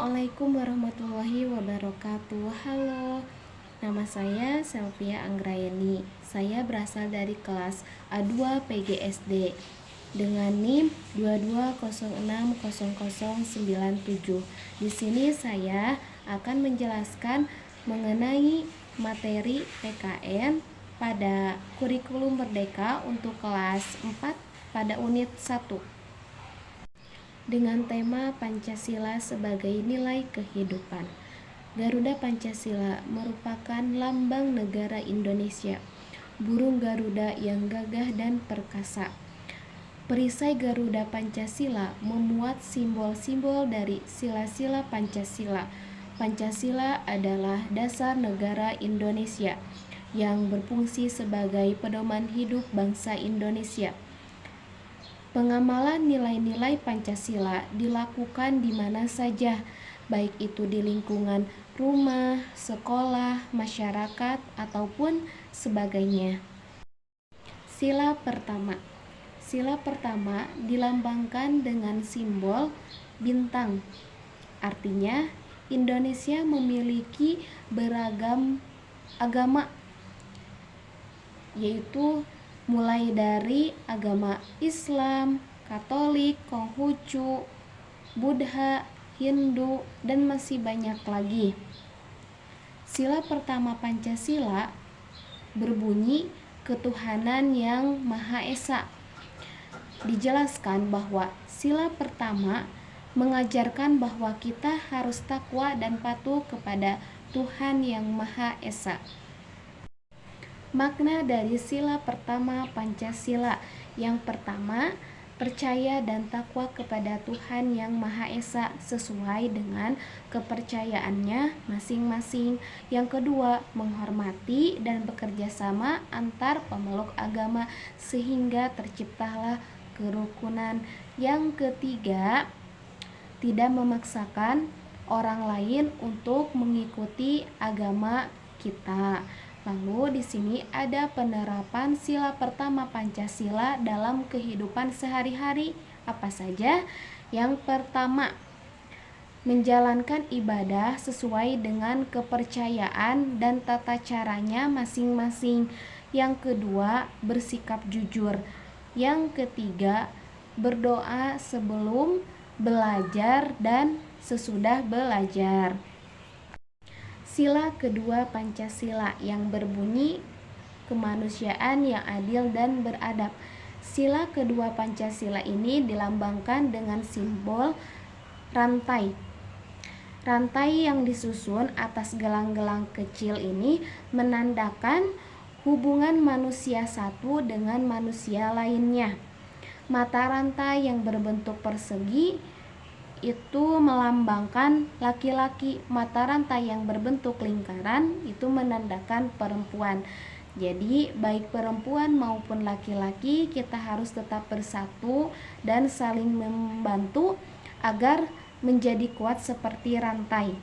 Assalamualaikum warahmatullahi wabarakatuh. Halo, nama saya Selvia Anggrayani. Saya berasal dari kelas A2 PGSD dengan NIM 22060097. Di sini saya akan menjelaskan mengenai materi PKN pada kurikulum Merdeka untuk kelas 4 pada unit 1 dengan tema Pancasila sebagai nilai kehidupan. Garuda Pancasila merupakan lambang negara Indonesia, burung Garuda yang gagah dan perkasa. Perisai Garuda Pancasila memuat simbol-simbol dari sila-sila Pancasila. Pancasila adalah dasar negara Indonesia yang berfungsi sebagai pedoman hidup bangsa Indonesia. Pengamalan nilai-nilai Pancasila dilakukan di mana saja, baik itu di lingkungan rumah, sekolah, masyarakat, ataupun sebagainya. Sila pertama. Sila pertama dilambangkan dengan simbol bintang. Artinya, Indonesia memiliki beragam agama, yaitu mulai dari agama Islam, Katolik, Konghucu, Buddha, Hindu, dan masih banyak lagi. Sila pertama Pancasila berbunyi ketuhanan yang Maha Esa. Dijelaskan bahwa sila pertama mengajarkan bahwa kita harus takwa dan patuh kepada Tuhan yang Maha Esa. Makna dari sila pertama Pancasila. Yang pertama, percaya dan takwa kepada Tuhan yang Maha Esa sesuai dengan kepercayaannya masing-masing. Yang kedua, menghormati dan bekerja sama antar pemeluk agama sehingga terciptalah kerukunan. Yang ketiga, tidak memaksakan orang lain untuk mengikuti agama kita. Lalu di sini ada penerapan sila pertama Pancasila dalam kehidupan sehari-hari. Apa saja? Yang pertama, menjalankan ibadah sesuai dengan kepercayaan dan tata caranya masing-masing. Yang kedua, bersikap jujur. Yang ketiga, berdoa sebelum belajar dan sesudah belajar. Sila kedua Pancasila yang berbunyi kemanusiaan yang adil dan beradab. Sila kedua Pancasila ini dilambangkan dengan simbol rantai. Rantai yang disusun atas gelang-gelang kecil ini menandakan hubungan manusia satu dengan manusia lainnya. Mata rantai yang berbentuk persegi itu melambangkan laki-laki, mata rantai yang berbentuk lingkaran itu menandakan perempuan. Jadi baik perempuan maupun laki-laki kita harus tetap bersatu dan saling membantu agar menjadi kuat seperti rantai.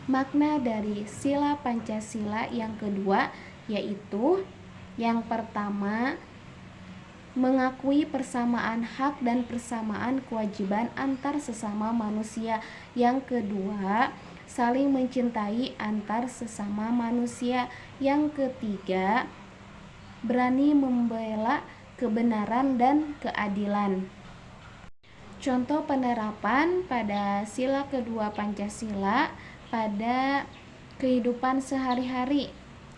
Makna dari sila Pancasila yang kedua yaitu yang pertama, mengakui persamaan hak dan persamaan kewajiban antar sesama manusia. Yang kedua, saling mencintai antar sesama manusia. Yang ketiga, berani membela kebenaran dan keadilan. Contoh penerapan pada sila kedua Pancasila pada kehidupan sehari-hari.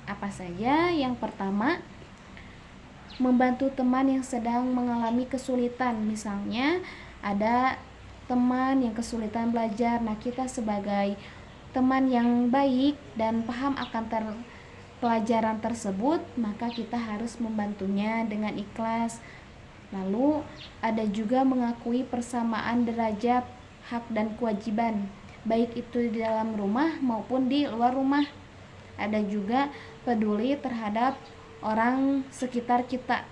Apa saja? Yang pertama, membantu teman yang sedang mengalami kesulitan. Misalnya ada teman yang kesulitan belajar. Nah, kita sebagai teman yang baik dan paham akan pelajaran tersebut, maka kita harus membantunya dengan ikhlas. Lalu ada juga mengakui persamaan derajat hak dan kewajiban, baik itu di dalam rumah maupun di luar rumah. Ada juga peduli terhadap orang sekitar kita.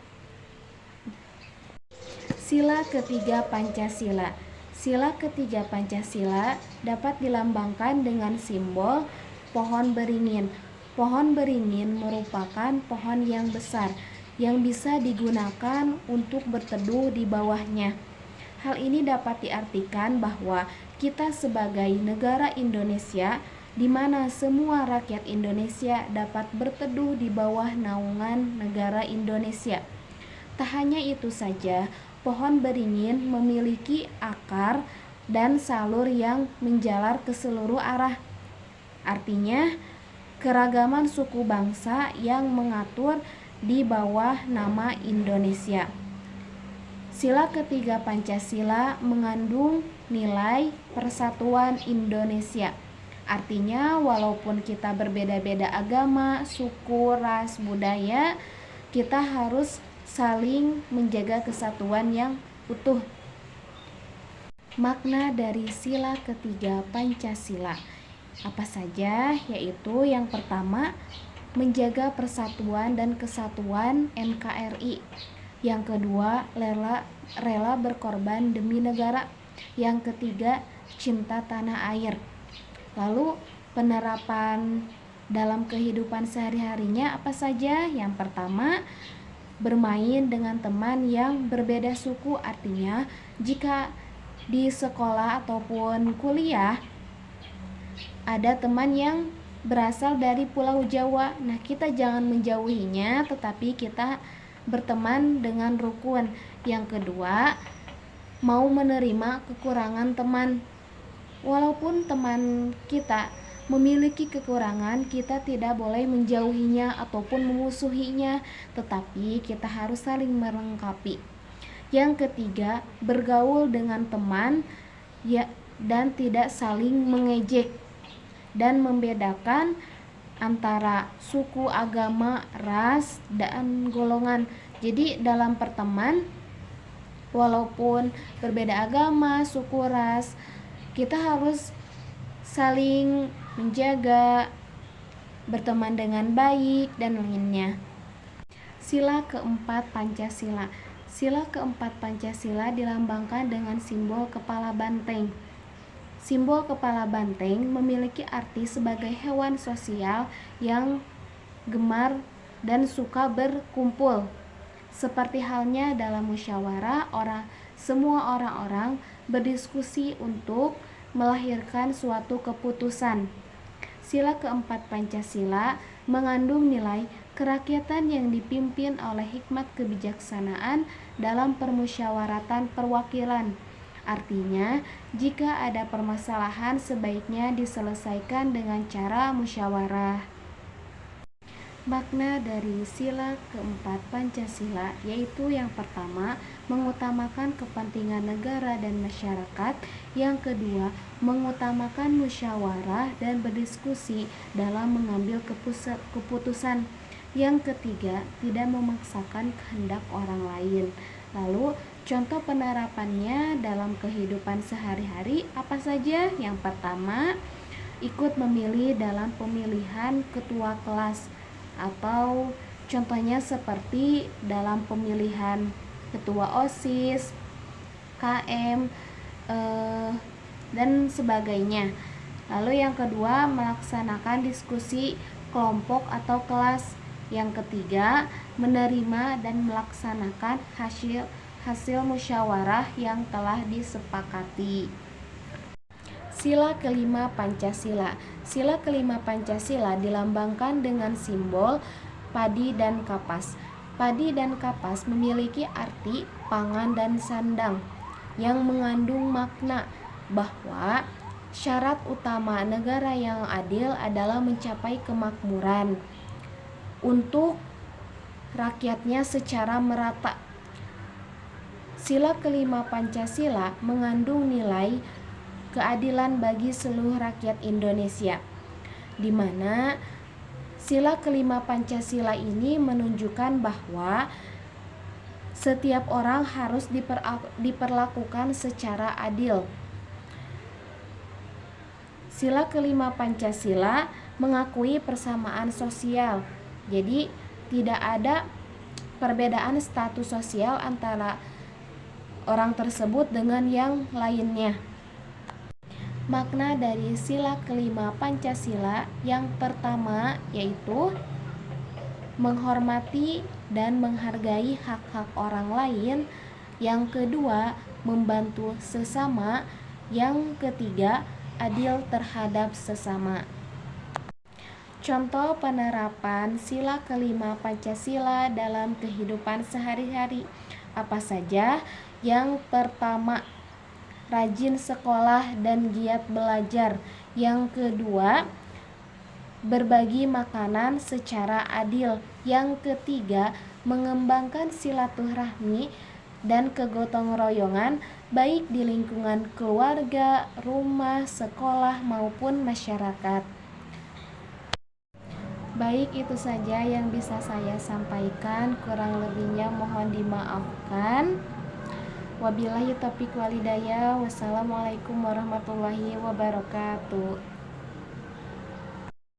Sila ketiga Pancasila. Sila ketiga Pancasila dapat dilambangkan dengan simbol pohon beringin. Pohon beringin merupakan pohon yang besar yang bisa digunakan untuk berteduh di bawahnya. Hal ini dapat diartikan bahwa kita sebagai negara Indonesia, di mana semua rakyat Indonesia dapat berteduh di bawah naungan negara Indonesia. Tak hanya itu saja, pohon beringin memiliki akar dan salur yang menjalar ke seluruh arah. Artinya, keragaman suku bangsa yang mengatur di bawah nama Indonesia. Sila ketiga Pancasila mengandung nilai persatuan Indonesia. Artinya, walaupun kita berbeda-beda agama, suku, ras, budaya, kita harus saling menjaga kesatuan yang utuh. Makna dari sila ketiga Pancasila apa saja? Yaitu yang pertama, menjaga persatuan dan kesatuan NKRI. Yang kedua, rela berkorban demi negara. Yang ketiga, cinta tanah air. Lalu penerapan dalam kehidupan sehari-harinya apa saja? Yang pertama, bermain dengan teman yang berbeda suku. Artinya, jika di sekolah ataupun kuliah ada teman yang berasal dari Pulau Jawa, nah kita jangan menjauhinya, tetapi kita berteman dengan rukun. Yang kedua, mau menerima kekurangan teman. Walaupun teman kita memiliki kekurangan, kita tidak boleh menjauhinya ataupun memusuhinya, tetapi kita harus saling melengkapi. Yang ketiga, bergaul dengan teman dan tidak saling mengejek dan membedakan antara suku, agama, ras, dan golongan. Jadi dalam berteman, walaupun berbeda agama, suku, ras, kita harus saling menjaga, berteman dengan baik, dan lainnya. Sila keempat Pancasila. Sila keempat Pancasila dilambangkan dengan simbol kepala banteng. Simbol kepala banteng memiliki arti sebagai hewan sosial yang gemar dan suka berkumpul. Seperti halnya dalam musyawarah, semua orang-orang berdiskusi untuk melahirkan suatu keputusan. Sila keempat Pancasila mengandung nilai kerakyatan yang dipimpin oleh hikmat kebijaksanaan dalam permusyawaratan perwakilan. Artinya, jika ada permasalahan sebaiknya diselesaikan dengan cara musyawarah. Makna dari sila keempat Pancasila yaitu yang pertama, mengutamakan kepentingan negara dan masyarakat. Yang kedua, mengutamakan musyawarah dan berdiskusi dalam mengambil keputusan. Yang ketiga, tidak memaksakan kehendak orang lain. Lalu, contoh penerapannya dalam kehidupan sehari-hari apa saja? Yang pertama, ikut memilih dalam pemilihan ketua kelas, atau contohnya seperti dalam pemilihan ketua OSIS, KM, dan sebagainya. Lalu yang kedua, melaksanakan diskusi kelompok atau kelas. Yang ketiga, menerima dan melaksanakan hasil musyawarah yang telah disepakati. Sila kelima Pancasila. Sila kelima Pancasila dilambangkan dengan simbol padi dan kapas. Padi dan kapas memiliki arti pangan dan sandang yang mengandung makna bahwa syarat utama negara yang adil adalah mencapai kemakmuran untuk rakyatnya secara merata. Sila kelima Pancasila mengandung nilai keadilan bagi seluruh rakyat Indonesia, di mana sila kelima Pancasila ini menunjukkan bahwa setiap orang harus diperlakukan secara adil. Sila kelima Pancasila mengakui persamaan sosial. Jadi tidak ada perbedaan status sosial antara orang tersebut dengan yang lainnya. Makna dari sila kelima Pancasila yang pertama yaitu menghormati dan menghargai hak-hak orang lain. Yang kedua, membantu sesama. Yang ketiga, adil terhadap sesama. Contoh penerapan sila kelima Pancasila dalam kehidupan sehari-hari apa saja? Yang pertama, rajin sekolah dan giat belajar. Yang kedua, berbagi makanan secara adil. Yang ketiga, mengembangkan silaturahmi dan kegotong royongan baik di lingkungan keluarga, rumah, sekolah maupun masyarakat. Baik, itu saja yang bisa saya sampaikan, kurang lebihnya mohon dimaafkan. Wabillahi taufiq walhidayah. Wassalamualaikum warahmatullahi wabarakatuh.